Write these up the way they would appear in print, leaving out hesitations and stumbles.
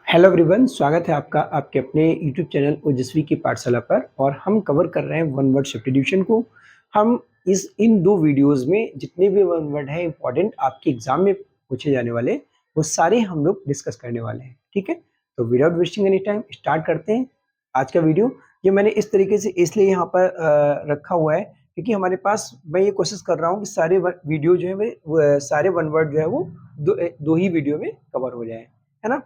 Hello everyone, स्वागत है आपका आपके अपने यूट्यूब चैनल ओजस्वी की पाठशाला पर। और हम कवर कर रहे हैं वन वर्ड सब्स्टिट्यूशन को। हम इन दो वीडियोस में जितने भी वन वर्ड हैं इंपॉर्टेंट आपके एग्जाम में पूछे जाने वाले, वो सारे हम लोग डिस्कस करने वाले हैं। ठीक है, तो without wasting any time start करते हैं आज का वीडियो। ये मैंने इस तरीके से इसलिए यहाँ पर रखा हुआ है क्योंकि हमारे पास, मैं ये कोशिश कर रहा हूँ कि सारे वीडियो जो है सारे वन वर्ड जो है वो दो ही वीडियो में कवर हो जाए, है ना।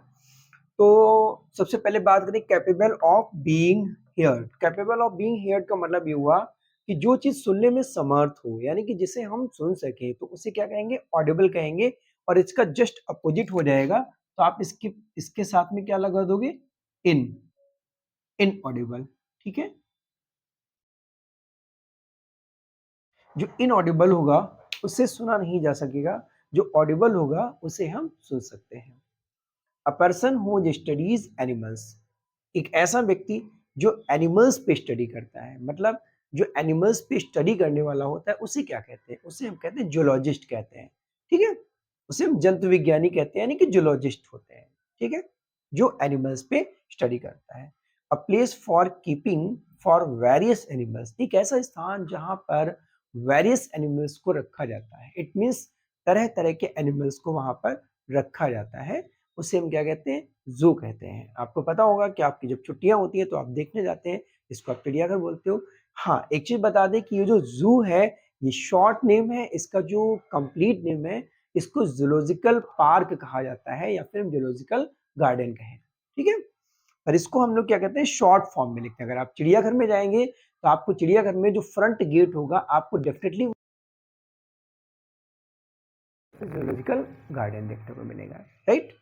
तो सबसे पहले बात करें capable of being heard. Capable of being heard का मतलब ये हुआ कि जो चीज सुनने में समर्थ हो, यानी कि जिसे हम सुन सके, तो उसे क्या कहेंगे? ऑडिबल कहेंगे। और इसका जस्ट अपोजिट हो जाएगा, तो आप इसके साथ में क्या लगा दोगे? इन इनऑडिबल। ठीक है, जो इनऑडिबल होगा उसे सुना नहीं जा सकेगा, जो ऑडिबल होगा उसे हम सुन सकते हैं। A person who studies animals, एक ऐसा व्यक्ति जो एनिमल्स पे स्टडी करता है, मतलब जो एनिमल्स पे स्टडी करने वाला होता है उसे क्या कहते हैं? उसे हम कहते हैं जूलॉजिस्ट कहते हैं। ठीक है, उसे हम जंतु विज्ञानी कहते हैं, यानी कि जूलॉजिस्ट होते हैं। ठीक है, जो एनिमल्स पे स्टडी करता है। A place for keeping for various animals, एक ऐसा स्थान जहां पर वेरियस एनिमल्स को रखा जाता है। इट मीन्स तरह तरह के एनिमल्स को वहां पर रखा जाता है, उसे हम क्या कहते हैं? जू कहते हैं। आपको पता होगा कि आपकी जब छुट्टियां होती है तो आप देखने जाते हैं, इसको आप चिड़ियाघर बोलते हो। हाँ, एक चीज बता दें कि ये जो जू है, ये शॉर्ट नेम है, इसका जो कंप्लीट नेम है इसको जूलॉजिकल पार्क कहा जाता है, या फिर जूलॉजिकल गार्डन कहें। ठीक है, पर इसको हम लोग क्या कहते हैं? शॉर्ट फॉर्म में लिखते हैं। अगर आप चिड़ियाघर में जाएंगे तो आपको चिड़ियाघर में जो फ्रंट गेट होगा आपको डेफिनेटली जूलॉजिकल गार्डन देखने को मिलेगा, right.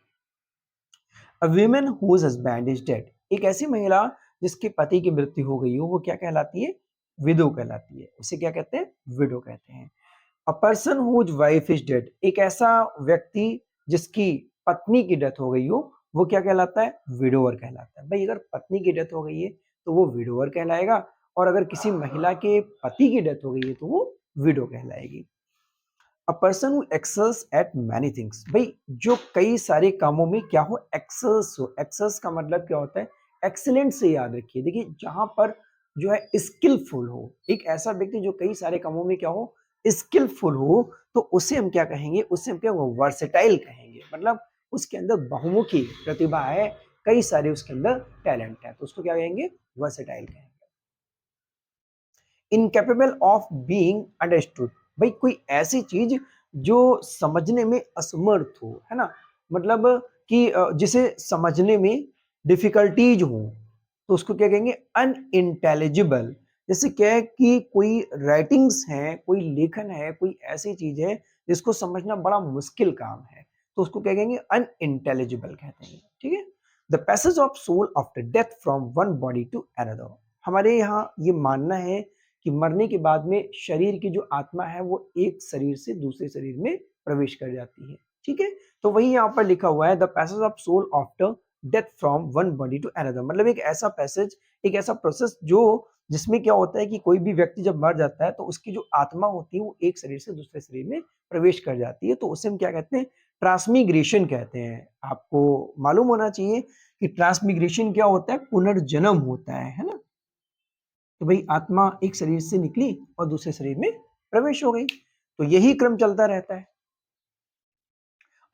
A women whose husband is dead, एक ऐसी महिला जिसके पति की मृत्यु हो गई हो, वो क्या कहलाती है? विडो कहलाती है। उसे क्या कहते हैं? विडो कहते हैं। A person whose wife is dead, एक ऐसा व्यक्ति जिसकी पत्नी की डेथ हो गई हो, वो क्या कहलाता है? विडोवर कहलाता है। भाई, अगर पत्नी की डेथ हो गई है तो वो विडोवर कहलाएगा, और अगर किसी महिला के पति की डेथ हो गई है तो वो विडो कहलाएगी। A person who excels at many things, भाई जो कई सारे कामों में क्या हो? एक्सेल्स हो। एक्सेल्स का मतलब क्या होता है? एक्सीलेंट से याद रखिए। देखिए, जहां पर जो है स्किलफुल हो, एक ऐसा व्यक्ति जो कई सारे कामों में क्या हो? स्किलफुल हो, तो उसे हम क्या कहेंगे? उसे हम क्या वर्सेटाइल कहेंगे। मतलब उसके अंदर बहुमुखी प्रतिभा है, कई सारे उसके अंदर टैलेंट है, तो उसको क्या कहेंगे? वर्सेटाइल कहेंगे। इनकेपेबल ऑफ बीइंग अंडरस्टूड, भाई कोई ऐसी चीज जो समझने में असमर्थ हो, है ना। मतलब कि जिसे समझने में डिफिकल्टीज हो, तो उसको क्या कहेंगे? अनइंटेलिजिबल। जैसे क्या है कि कोई राइटिंग्स है, कोई लेखन है, कोई ऐसी चीज है जिसको समझना बड़ा मुश्किल काम है, तो उसको क्या कहेंगे? अनइंटेलिजिबल कहते हैं। ठीक है, the passage of soul after death from one body to another, हमारे यहाँ ये मानना है कि मरने के बाद में शरीर की जो आत्मा है वो एक शरीर से दूसरे शरीर में प्रवेश कर जाती है। ठीक है, तो वही यहाँ पर लिखा हुआ है, the passage of soul after death from one body to another, मतलब एक ऐसा पैसेज, एक ऐसा प्रोसेस जो जिसमें क्या होता है कि कोई भी व्यक्ति जब मर जाता है तो उसकी जो आत्मा होती है वो एक शरीर से दूसरे शरीर में प्रवेश कर जाती है, तो उसे हम क्या कहते हैं? ट्रांसमिग्रेशन कहते हैं। आपको मालूम होना चाहिए कि ट्रांसमिग्रेशन क्या होता है? पुनर्जन्म होता है ना। तो भाई आत्मा एक शरीर से निकली और दूसरे शरीर में प्रवेश हो गई, तो यही क्रम चलता रहता है।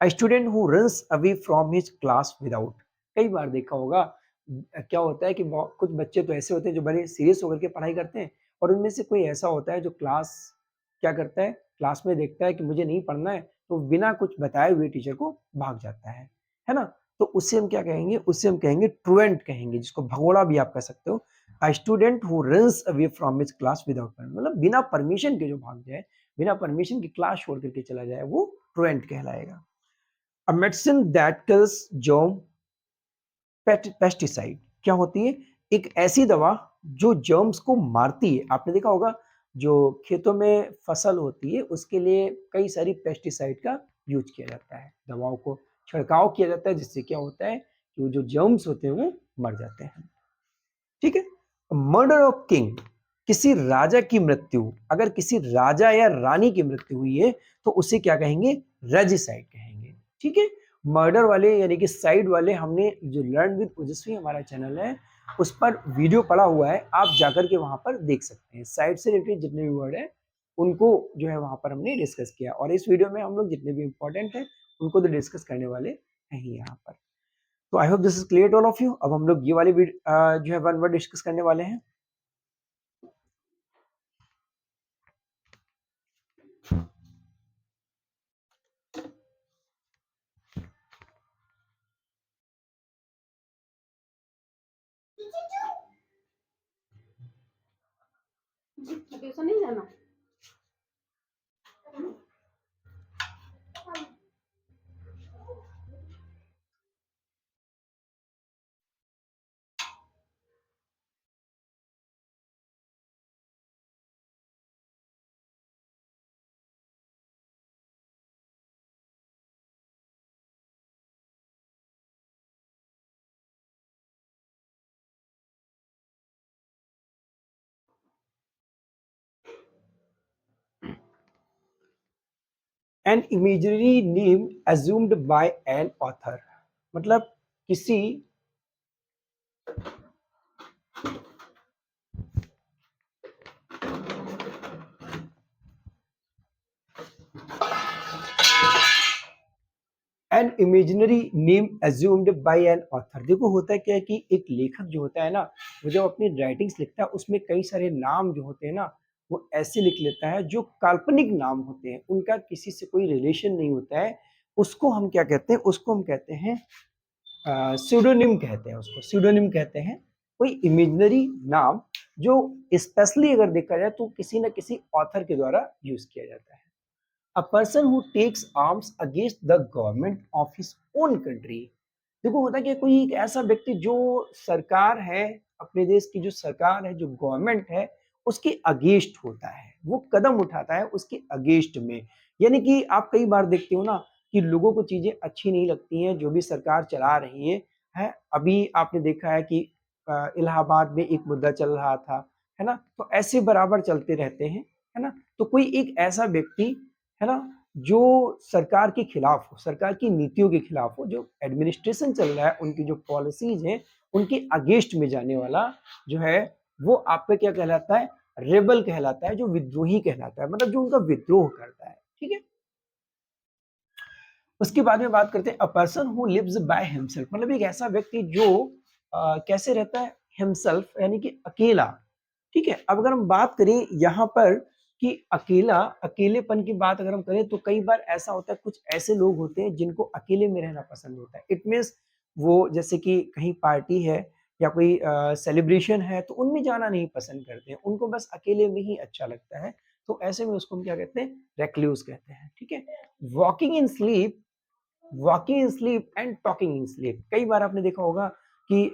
A student who runs away from his class without, कई बार देखा होगा क्या होता है कि कुछ बच्चे तो ऐसे होते हैं जो बड़े सीरियस होकर के पढ़ाई करते हैं, और उनमें से कोई ऐसा होता है जो क्लास क्या करता है? क्लास में देखता है कि मुझे नहीं पढ़ना है, तो बिना कुछ बताए हुए टीचर को भाग जाता है ना। तो उससे हम क्या कहेंगे? उससे हम कहेंगे ट्रुएंट कहेंगे, जिसको भगोड़ा भी आप कह सकते हो। A student who runs away from his class without, मतलब बिना परमिशन के जो भाग जाए, बिना परमिशन की क्लास छोड़ करके चला जाए, वो ट्रुएंट कहलाएगा। A medicine that kills germ pesticide, क्या होती है? एक ऐसी दवा जो जर्म्स को मारती है। आपने देखा होगा जो खेतों में फसल होती है उसके लिए कई सारी पेस्टिसाइड का यूज किया जाता है, दवाओं को छिड़काव किया जाता है, जिससे क्या होता है कि वो जो जर्म्स होते हैं वो मर जाते हैं। ठीक है, मर्डर ऑफ किंग, किसी राजा की मृत्यु, अगर किसी राजा या रानी की मृत्यु हुई है तो उसे क्या कहेंगे? रेजिसाइड कहेंगे। ठीक है, मर्डर वाले यानी कि साइड वाले हमने जो लर्न विद ओजस्वी हमारा चैनल है उस पर वीडियो पड़ा हुआ है, आप जाकर के वहां पर देख सकते हैं। साइड से रिलेटेड जितने भी वर्ड है उनको जो है वहां पर हमने डिस्कस किया, और इस वीडियो में हम लोग जितने भी इंपॉर्टेंट है उनको तो डिस्कस करने वाले हैं ही यहाँ पर। तो I hope this is clear to all of you. अब हम लोग ये वाली जो है वन वर्ड डिस्कस करने वाले हैं। ट्यूशन नहीं जाना। An imaginary name assumed by an author, मतलब किसी an imaginary name assumed by an author. देखो होता क्या है कि एक लेखक जो होता है ना, वो जब अपनी राइटिंग्स लिखता है उसमें कई सारे नाम जो होते हैं ना वो ऐसे लिख लेता है जो काल्पनिक नाम होते हैं, उनका किसी से कोई रिलेशन नहीं होता है। उसको हम क्या कहते हैं? उसको हम कहते हैं स्यूडोनिम कहते हैं, उसको स्यूडोनिम कहते हैं। कोई इमेजिनरी नाम जो स्पेशली अगर देखा जाए तो किसी न किसी ऑथर के द्वारा यूज किया जाता है। A person who takes arms against the government of his own country। देखो होता क्या, कोई एक ऐसा व्यक्ति जो सरकार है, अपने देश की जो सरकार है, जो गवर्नमेंट है उसके अगेंस्ट होता है, वो कदम उठाता है उसके अगेंस्ट में। यानी कि आप कई बार देखते हो ना कि लोगों को चीजें अच्छी नहीं लगती हैं जो भी सरकार चला रही है। अभी आपने देखा है कि इलाहाबाद में एक मुद्दा चल रहा था, है ना? तो ऐसे बराबर चलते रहते हैं, है ना? तो कोई एक ऐसा व्यक्ति, है ना, जो सरकार के खिलाफ हो, सरकार की नीतियों के खिलाफ हो, जो एडमिनिस्ट्रेशन चल रहा है उनकी जो पॉलिसीज हैं उनके अगेंस्ट में जाने वाला जो है वो आपका क्या कहलाता है? रेबल कहलाता है, जो विद्रोही कहलाता है, मतलब जो उनका विद्रोह करता है। ठीक है, उसके बाद में बात करते हैं a person who lives by himself, मतलब एक ऐसा व्यक्ति जो कैसे रहता है? हिमसेल्फ यानी कि अकेला। ठीक है, अब अगर हम बात करें यहाँ पर कि अकेला, अकेलेपन की बात अगर हम करें तो कई बार ऐसा होता है, कुछ ऐसे लोग होते हैं जिनको अकेले में रहना पसंद होता है। इट मीन्स वो जैसे कि कहीं पार्टी है या कोई सेलिब्रेशन है तो उनमें जाना नहीं पसंद करते हैं, उनको बस अकेले में ही अच्छा लगता है। तो ऐसे में उसको हम क्या कहते हैं? रेक्लूज कहते हैं। ठीक है, walking in sleep, walking in sleep and talking in sleep, कई बार आपने देखा होगा कि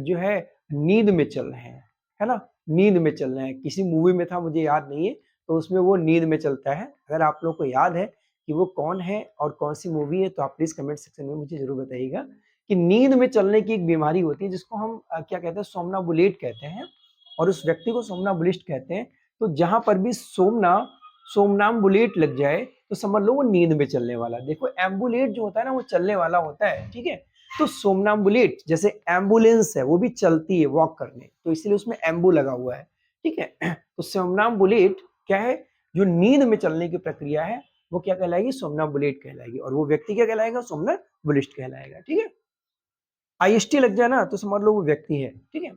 जो है नींद में चल रहे हैं, है ना? नींद में चल रहे हैं, किसी मूवी में था मुझे याद नहीं है, तो उसमें वो नींद में चलता है। अगर आप लोग को याद है कि वो कौन है और कौन सी मूवी है तो आप प्लीज कमेंट सेक्शन में मुझे जरूर बताइएगा। कि नींद में चलने की एक बीमारी होती है जिसको हम क्या कहते हैं? सोमनाबुलेट कहते हैं, और उस व्यक्ति को सोमनाबुलिस्ट कहते हैं। तो जहां पर भी सोमनाम्बुलेट लग जाए तो समझ लो वो नींद में चलने वाला। देखो एम्बुलेट जो होता है ना वो चलने वाला होता है, ठीक है? तो सोमनाम्बुलेट जैसे एम्बुलेंस है वो भी चलती है वॉक करने, तो इसलिए उसमें एम्बू लगा हुआ है। ठीक है, तो सोमनाम्बुलेट क्या है? जो नींद में चलने की प्रक्रिया है वो क्या कहलाएगी? सोमनाम्बुलेट कहलाएगी, और वो व्यक्ति क्या कहलाएगा? सोमनाम्बुलिस्ट कहलाएगा। ठीक है, आईएसटी लग जाए ना तो समझ लो वो व्यक्ति है। ठीक है,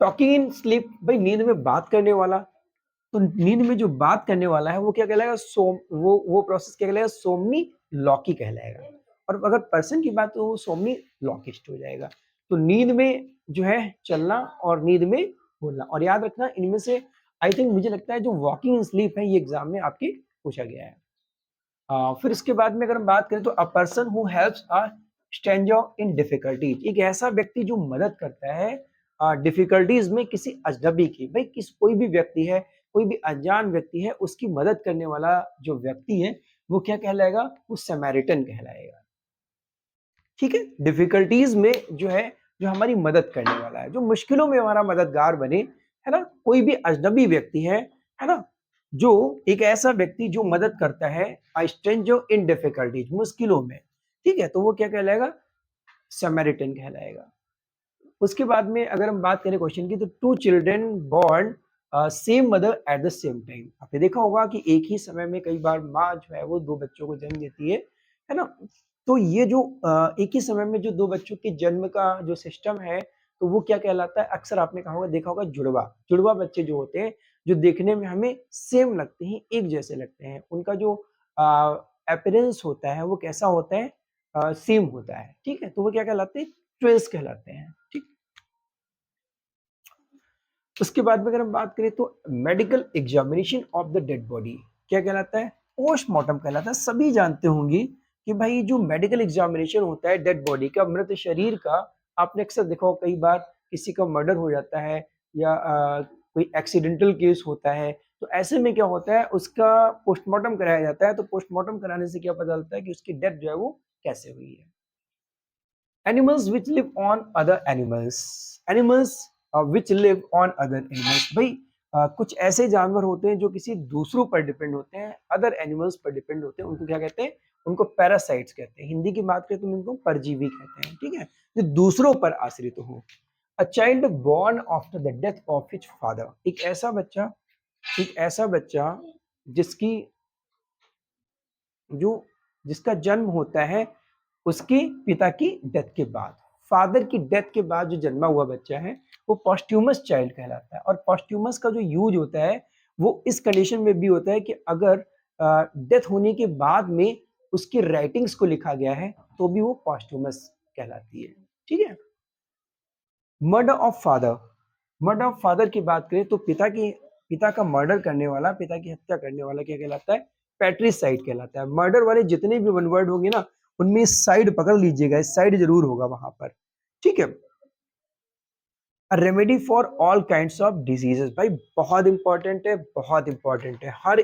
टॉकिंग इन स्लीप, भाई नींद में बात करने वाला, तो नींद में जो बात करने वाला है वो क्या कहलाएगा? वो प्रोसेस क्या कहलाएगा? सोमनी लॉकी कहलाएगा। और अगर पर्सन की बात तो वो सोमनी लॉकिस्ट हो जाएगा। तो नींद में जो है चलना और नींद में बोलना, और याद रखना इनमें से आई थिंक मुझे लगता है जो वॉकिंग इन स्लीप है ये एग्जाम में आपके पूछा गया है। फिर इसके बाद में अगर हम बात करें तो अ person who helps a stranger in difficulties, एक ऐसा व्यक्ति जो मदद करता है डिफिकल्टीज में किसी अजनबी की। भाई किस कोई भी व्यक्ति है, कोई भी अनजान व्यक्ति है, उसकी मदद करने वाला जो व्यक्ति है वो क्या कहलाएगा? वो समैरिटन कहलाएगा। ठीक है, डिफिकल्टीज में जो है, जो हमारी मदद करने वाला है, जो मुश्किलों में हमारा मददगार बने, है ना, कोई भी अजनबी व्यक्ति है ना, जो एक ऐसा व्यक्ति जो मदद करता है अ स्ट्रेंजर इन डिफिकल्टीज, मुश्किलों में, ठीक है, तो वो क्या कहलाएगा, समैरिटन कहलाएगा। उसके बाद में अगर हम बात करें क्वेश्चन की, तो two children born same mother at the same time, आपने देखा होगा कि एक ही समय में कई बार माँ जो है वो दो बच्चों को जन्म देती है ना, तो ये जो एक ही समय में जो दो बच्चों के जन्म का जो सिस्टम है, तो वो क्या कहलाता है, अक्सर आपने कहा होगा, देखा होगा, जुड़वा, जुड़वा बच्चे जो होते हैं, जो देखने में हमें सेम लगते हैं, एक जैसे लगते हैं, उनका जो अपीयरेंस होता है वो कैसा होता है, सेम होता है, ठीक है, तो वो क्या कहलाते हैं, ट्विंस कहलाते हैं, ठीक। उसके बाद में अगर हम बात करें तो medical examination of the dead body क्या कहलाता है, पोस्टमार्टम कहलाता है। सभी जानते होंगे कि भाई जो मेडिकल एग्जामिनेशन होता है डेड बॉडी का, मृत शरीर का, आपने अक्सर देखा हो, कई बार किसी का मर्डर हो जाता है या कोई एक्सीडेंटल केस होता है, तो ऐसे में क्या होता है, उसका पोस्टमार्टम कराया जाता है। तो पोस्टमार्टम कराने से क्या पता चलता है कि उसकी डेथ जो है वो कैसे हुई है। Animals which live on other animals, animals which live on other animals, भाई कुछ ऐसे जानवर होते हैं जो किसी दूसरों पर डिपेंड होते हैं, अदर एनिमल्स पर डिपेंड होते हैं, उनको क्या कहते हैं, उनको पैरासाइट्स कहते हैं। हिंदी की बात करें तो उनको परजीवी कहते हैं, ठीक है, जो दूसरों पर आश्रित हो। A child born after the death of his father, एक ऐसा बच्चा जिसकी जो जिसका जन्म होता है उसके पिता की डेथ के बाद, फादर की डेथ के बाद जो जन्मा हुआ बच्चा है वो पॉस्ट्यूमस चाइल्ड कहलाता है। और पॉस्ट्यूमस का जो यूज होता है वो इस कंडीशन में भी होता है कि अगर डेथ होने के बाद में उसकी राइटिंग्स को लिखा गया है तो भी वो पॉस्ट्यूमस कहलाती है, ठीक है। Murder of father, murder of father की बात करें तो पिता का मर्डर करने वाला, पिता की हत्या करने वाला क्या कहलाता है, पैट्रिसाइड कहलाता है। मर्डर वाले जितने भी वन वर्ड होंगे ना, उनमें साइड पकड़ लीजिएगा, इस साइड जरूर होगा वहां पर, ठीक है। Remedy for all kinds of diseases, भाई बहुत इंपॉर्टेंट है, बहुत इंपॉर्टेंट है, हर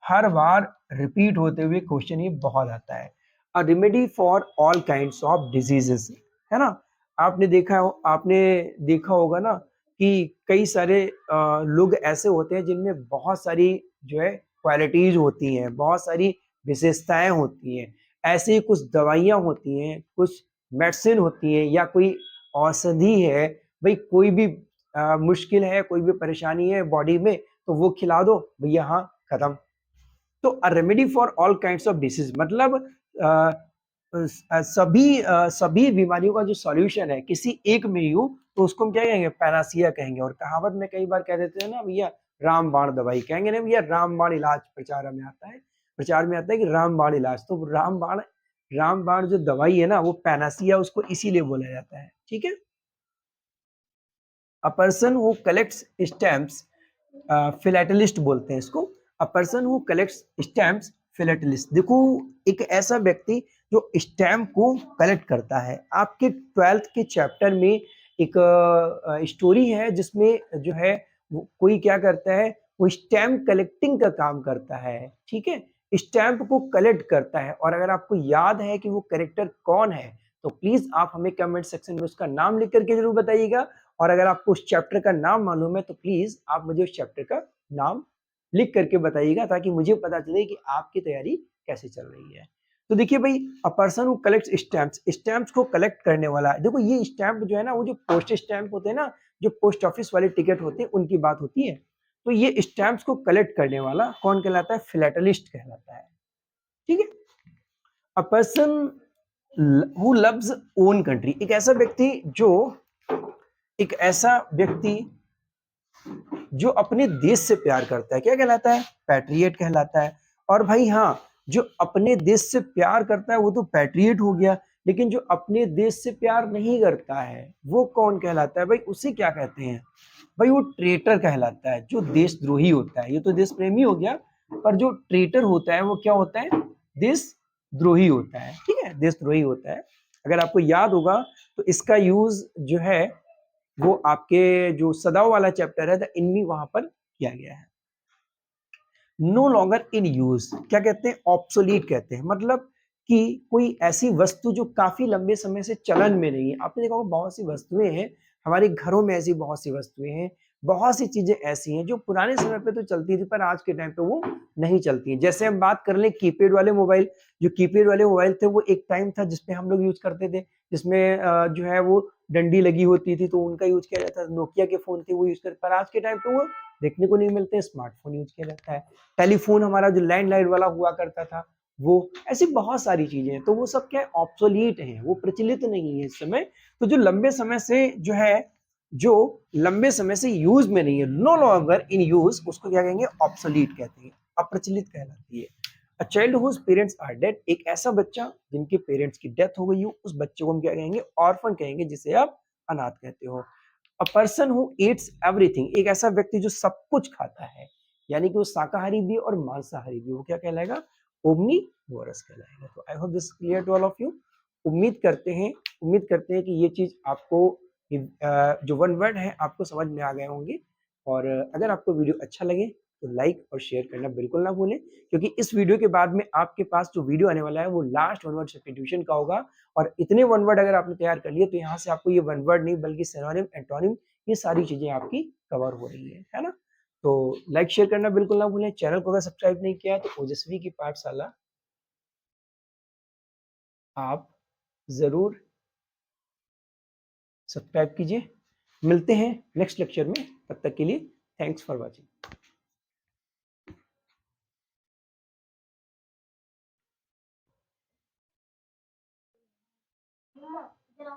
हर बार रिपीट होते हुए क्वेश्चन ये बहुत आता है। A remedy for all kinds of diseases, है ना, आपने देखा होगा ना कि कई सारे लोग ऐसे होते हैं जिनमें बहुत सारी जो है क्वालिटीज होती हैं, बहुत सारी विशेषताएं होती हैं, ऐसे ही कुछ दवाइयां होती हैं, कुछ मेडिसिन होती हैं, या कोई औषधि है, भाई कोई भी मुश्किल है, कोई भी परेशानी है बॉडी में, तो वो खिला दो भैया, हाँ खत्म। तो a remedy for all kinds of disease मतलब सभी बीमारियों का जो सॉल्यूशन है किसी एक में ही हो, तो उसको हम क्या कहेंगे, पैनासिया कहेंगे। और कहावत में कई बार कह देते हैं ना भैया, रामबाण दवाई, कहेंगे ना भैया, रामबाण इलाज प्रचार में आता है कि रामबाण इलाज, तो रामबाण जो दवाई है ना, वो पैनासिया उसको इसीलिए बोला जाता है, ठीक है। A person who collects stamps, philatelist बोलते हैं इसको। A person who collects stamps, philatelist, देखो एक ऐसा व्यक्ति जो स्टैम्प को कलेक्ट करता है। आपके 12th के चैप्टर में एक स्टोरी है जिसमें जो है वो कोई क्या करता है, वो स्टैम्प कलेक्टिंग का काम करता है, ठीक है, स्टैम्प को कलेक्ट करता है। और अगर आपको याद है कि वो कैरेक्टर कौन है, तो प्लीज आप हमें कमेंट सेक्शन में उसका नाम लिख करके जरूर बताइएगा। और अगर आपको उस चैप्टर का नाम मालूम है तो प्लीज आप मुझे उस चैप्टर का नाम लिख करके बताइएगा, ताकि मुझे पता चले कि आपकी तैयारी कैसे चल रही है। तो देखिए भाई, अ person who collects stamps, stamps को कलेक्ट करने वाला, देखो ये स्टैम्प जो है ना, वो जो पोस्ट स्टैम्प होते हैं ना, जो पोस्ट ऑफिस वाले टिकट होते हैं, उनकी बात होती है। तो ये स्टैम्प्स को कलेक्ट करने वाला कौन कहलाता है, फिलेटलिस्ट कहलाता है, ठीक है। A person who loves own country, एक ऐसा व्यक्ति जो अपने देश से प्यार करता है, क्या कहलाता है, पैट्रियट कहलाता है। और भाई हाँ, जो अपने देश से प्यार करता है वो तो पैट्रियट हो गया, लेकिन जो अपने देश से प्यार नहीं करता है वो कौन कहलाता है, भाई उसे क्या कहते हैं, भाई वो ट्रेटर कहलाता है, जो देशद्रोही होता है। ये तो देश प्रेमी हो गया, पर जो ट्रेटर होता है वो क्या होता है, देशद्रोही होता है, ठीक है, देशद्रोही होता है। अगर आपको याद होगा तो इसका यूज जो है वो आपके जो सदाओं वाला चैप्टर है द इनमी, वहां पर किया गया है। नो लॉन्गर इन यूज क्या कहते हैं, ऑब्सोलीट कहते हैं, मतलब कि कोई ऐसी वस्तु जो काफी लंबे समय से चलन में नहीं है। आपने देखा होगा बहुत सी वस्तुएं हैं हमारे घरों में, ऐसी बहुत सी वस्तुएं हैं बहुत सी चीजें ऐसी हैं जो पुराने समय पे तो चलती थी पर आज के टाइम पे वो नहीं चलती है। जैसे हम बात कर लें कीपैड वाले मोबाइल, जो कीपैड वाले मोबाइल थे वो एक टाइम था जिसपे हम लोग यूज करते थे, जिसमें जो है वो डंडी लगी होती थी, तो उनका यूज किया जाता था। नोकिया के फोन थे वो यूज कर, पर आज के टाइम पे वो देखने को नहीं मिलते, स्मार्टफोन यूज किया जाता है। टेलीफोन हमारा जो लैंडलाइन वाला हुआ करता था वो, ऐसी बहुत सारी चीजें हैं, तो वो सब क्या है, ऑब्सोलीट है, वो प्रचलित नहीं है इस समय। तो जो लंबे समय से यूज में नहीं है, नो लॉन्गर इन यूज, उसको क्या कहेंगे, ऑब्सोलीट कहते हैं, अप्रचलित कहलाती है। A child whose parents are dead, एक ऐसा बच्चा जिनके पेरेंट्स की डेथ हो गई हो, उस बच्चे को हम क्या कहेंगे, ऑर्फन कहेंगे, जिसे आप अनाथ कहते हो। अ पर्सन हु ईट्स एवरीथिंग, एक ऐसा व्यक्ति जो सब कुछ खाता है, यानी कि वो शाकाहारी भी और मांसाहारी भी, वो क्या कहलाएगा, ओमनीवोरस कहलाएगा। तो I hope this clear to all of you. उम्मीद करते हैं कि ये चीज आपको, जो वन वर्ड है, आपको समझ में आ गए होंगे। और अगर आपको वीडियो अच्छा लगे तो लाइक और शेयर करना बिल्कुल ना भूलें, क्योंकि इस वीडियो के बाद में आपके पास जो वीडियो आने वाला है वो लास्ट वन वर्ड सब्स्टिट्यूशन का होगा। और इतने वन वर्ड अगर आपने तैयार कर लिए तो यहाँ से आपको ये वन वर्ड नहीं बल्कि सिनोनिम, एंटोनिम, ये सारी चीजें आपकी कवर हो रही है ना। तो लाइक शेयर करना बिल्कुल ना भूलें। चैनल को अगर सब्सक्राइब नहीं किया है तो ओजस्वी की पाठशाला आप जरूर सब्सक्राइब कीजिए। मिलते हैं नेक्स्ट लेक्चर में, तब तक के लिए थैंक्स फॉर वॉचिंग। मम्मा, जरा